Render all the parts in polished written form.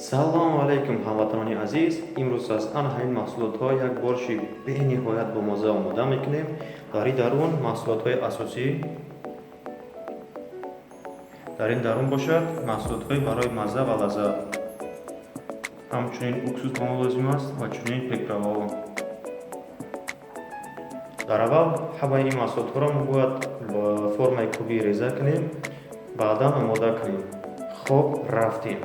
салому алайкум ҳамватанони азиз. имрӯз аз ан ҳамин маҳсулотҳо як борши бениҳоят бомазза омода мекунем. дар ин дарун маҳсулотҳои асосӣ дар ин дарун бошад маҳсулотҳои барои мазза ва лаззат. ҳамчунин уксус ба мо лозим аст ва чунин пеправаҳо. дар аввал ҳамаи ин маҳсулотҳоро мо бояд ба формаи кубӣ реза кунем, баъдан омода кунем. хоб рафтем.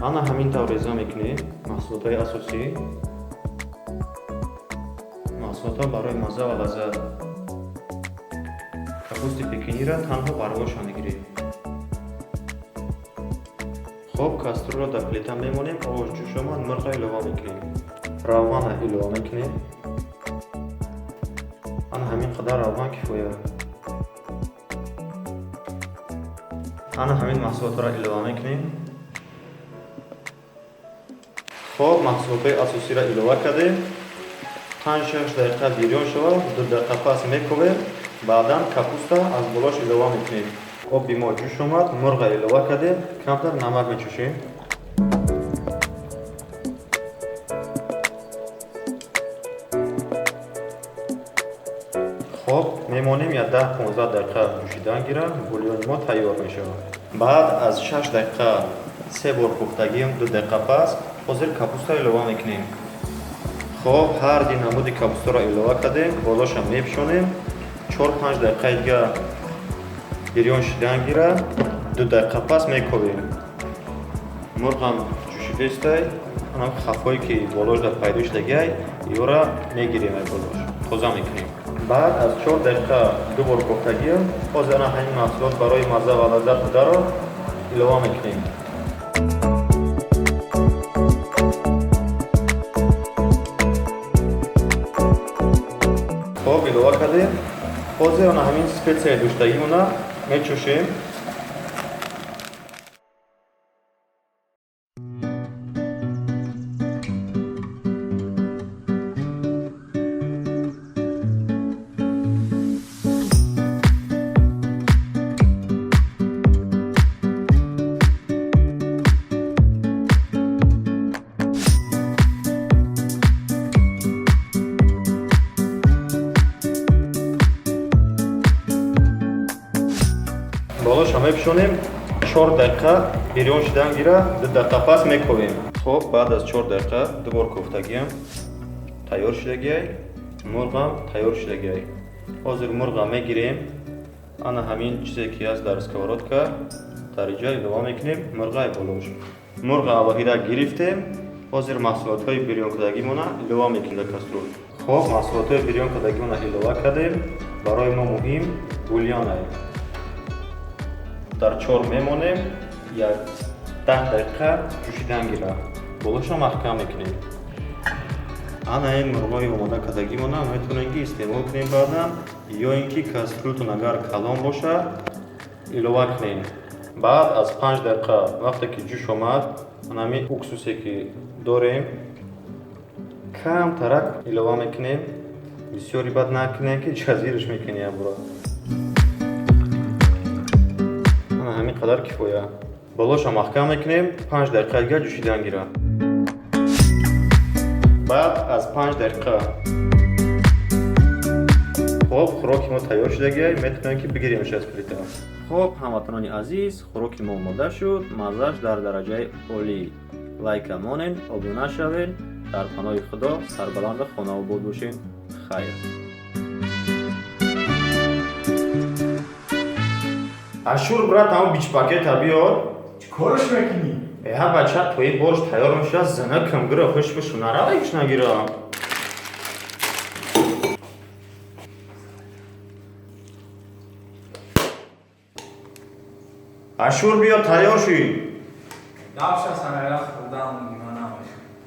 ана ҳамин тавр реза мекунем маҳсулотҳои асосӣ. маҳсулотҳо барои мазза ва лаззат. капусти пекиниро танҳо барвоша мегирем. хоб каструлро дар плита мемонем, овоз ҷӯш омад, мирғро илова мекунем. равғанро илова мекунем. ана ҳамин қадар равған кифоя. ана ҳамин маҳсулотҳоро илова мекунем. хоб маҳсулотҳои асосиро илова кардем. 5-6 дақиқа бирён шавад, 2 дақиқа пас мековем. баъдан капуста аз болош илова мекунем. оби мо ҷӯш омад, мурға илова кардем, камтар намак мечӯшем. хоб мемонем я 10-15 дақиқа ҷӯшидан гира, бульёни мо тайёр мешавад. баъд аз 6 дақиқа 3 бор пухтагӣ, 2 дақиқа пас ҳозир капуста илова мекунем. хоб ҳар ди намуди капустаро илова кардем, болоша мепӯшонем. 4-5 дақиқа дига бирён шидан гира, 2 дақиқа пас мековем. мурғам ҷӯшидестай, ана хафое ки болош дар пайдо шудагиай, иёра мегирем ай болош, тоза мекунем. баъд аз 4 дақиқа 2 бор пухтагӣ, ҳозир ана ҳамин маҳсулот барои мазза ва лаззат бударо илова мекунем. хоб илова кардем. ҳозир ана ҳамин специя доштагимона мечӯшем. болоша мепӯшонем. 4 дақиқа бирён шидан гира, 2 дақиқа пас мековем. хоб баъд аз 4 дақиқа 2 бор кофтагиам тайёр шудагиай, мурғам тайёр шудагиай. ҳозир мурға мегирем. ана ҳамин чизе ки аст дар сковородка дариҷа илова мекунем. мурғаи болош. мурға алоҳида гирифтем. ҳозир маҳсулотҳои бирёнкардагимона илова мекунем дар каструл. хоб маҳсулотҳои бирёнкардагимона илова кардем. барои мо муҳим бульёнай. дар чор мемонем, як 10 дақиқа ҷӯшидан гира, болоша маҳкам мекунем. ана ин мурғои омода кардагимона метавонем ки истеъмол кунем баъдан, ё ин ки кастрултон агар калон боша илова кунем. баъд аз 5 дақиқа вақте ки ҷӯш омад, ана ҳамин уксусе ки дорем камтарак илова мекунем. бисёри бад накунем ки ҷазираш мекунем абро. ҳамин қадар кифоя. болоша маҳкам мекунем. 5 дақиқа дига ҷӯшидан гира. баъд аз 5 дақиқа хоб хӯроки мо тайёр шудагиай, метавонем ки бигиремш аз плита. хоб ҳамватанони азиз, хӯроки мо омода шуд. маззаш дар дараҷаи олӣ. лайка монен, обуна шавен. дар паноҳи худо сарбаланду хонаобод бошед. хайр. ашур брат, ҳамон бичпакета биёр. Чӣ кораш мекунӣ? бача тои борш тайёр мешавад, зина камгира хушбушу наравай киш нагира. ашур биё, тайёр шуд. Гапша санара хурдам.